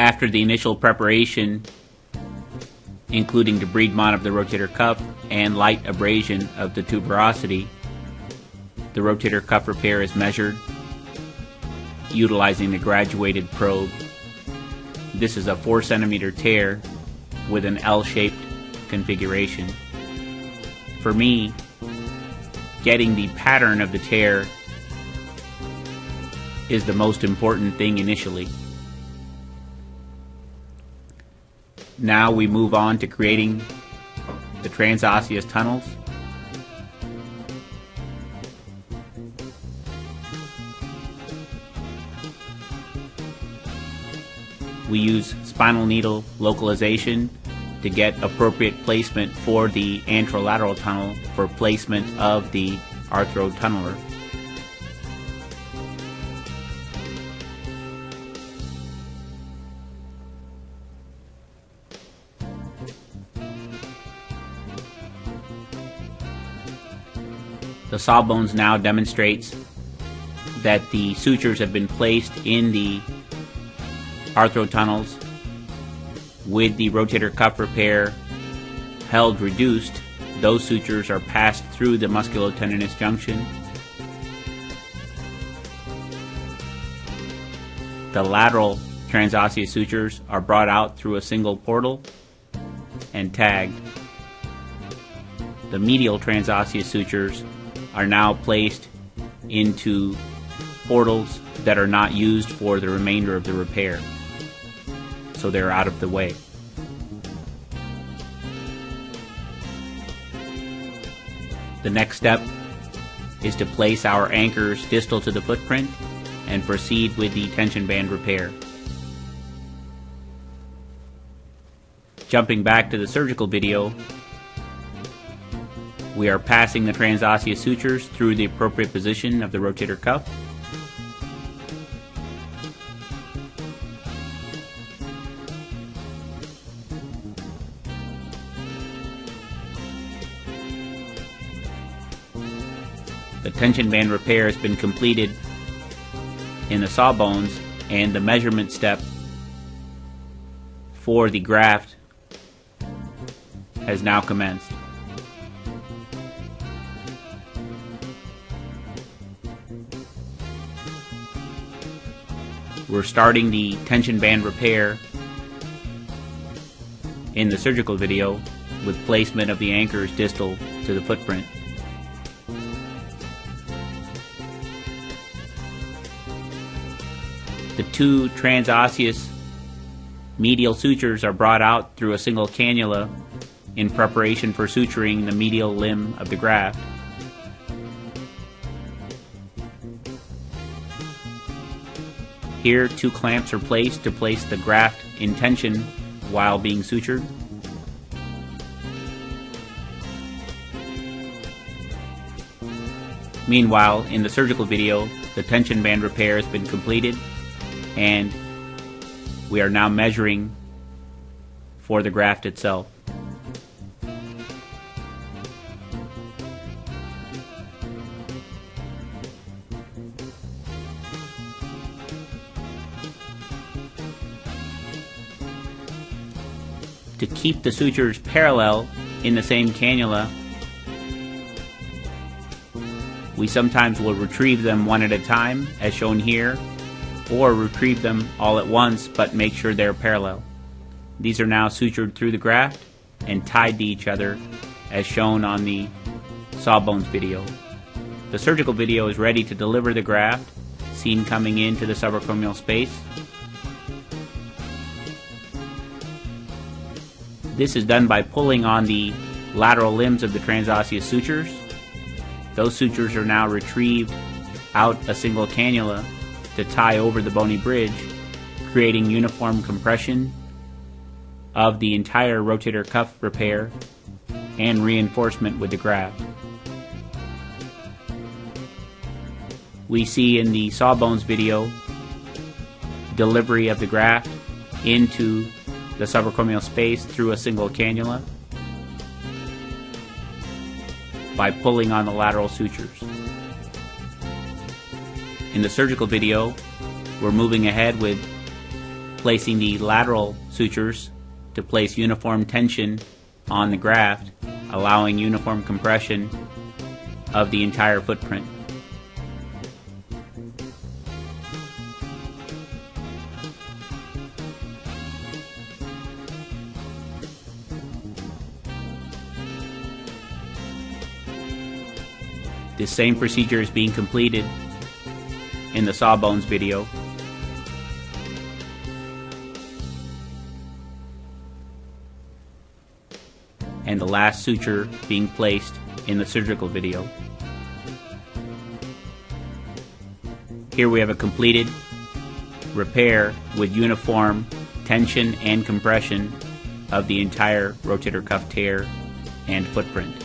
After the initial preparation, including debridement of the rotator cuff and light abrasion of the tuberosity, the rotator cuff repair is measured utilizing the graduated probe. This is a 4 centimeter tear with an L-shaped configuration. For me, getting the pattern of the tear is the most important thing initially. Now we move on to creating the transosseous tunnels. We use spinal needle localization to get appropriate placement for the anterolateral tunnel for placement of the arthrotunneler. The sawbones now demonstrates that the sutures have been placed in the arthrotunnels with the rotator cuff repair held reduced. Those sutures are passed through the musculotendinous junction. The lateral transosseous sutures are brought out through a single portal and tagged. The medial transosseous sutures are now placed into portals that are not used for the remainder of the repair, so they're out of the way. The next step is to place our anchors distal to the footprint and proceed with the tension band repair. Jumping back to the surgical video, we are passing the transosseous sutures through the appropriate position of the rotator cuff. The tension band repair has been completed in the sawbones, and the measurement step for the graft has now commenced. We're starting the tension band repair in the surgical video with placement of the anchors distal to the footprint. The 2 transosseous medial sutures are brought out through a single cannula in preparation for suturing the medial limb of the graft. Here, 2 clamps are placed to place the graft in tension while being sutured. Meanwhile, in the surgical video, the tension band repair has been completed, and we are now measuring for the graft itself. To keep the sutures parallel in the same cannula, we sometimes will retrieve them one at a time, as shown here, or retrieve them all at once but make sure they're parallel. These are now sutured through the graft and tied to each other, as shown on the sawbones video. The surgical video is ready to deliver the graft, seen coming into the subacromial space. This is done by pulling on the lateral limbs of the transosseous sutures. Those sutures are now retrieved out a single cannula to tie over the bony bridge, creating uniform compression of the entire rotator cuff repair and reinforcement with the graft. We see in the sawbones video delivery of the graft into the subacromial space through a single cannula by pulling on the lateral sutures. In the surgical video, we're moving ahead with placing the lateral sutures to place uniform tension on the graft, allowing uniform compression of the entire footprint. This same procedure is being completed in the sawbones video. And the last suture being placed in the surgical video. Here we have a completed repair with uniform tension and compression of the entire rotator cuff tear and footprint.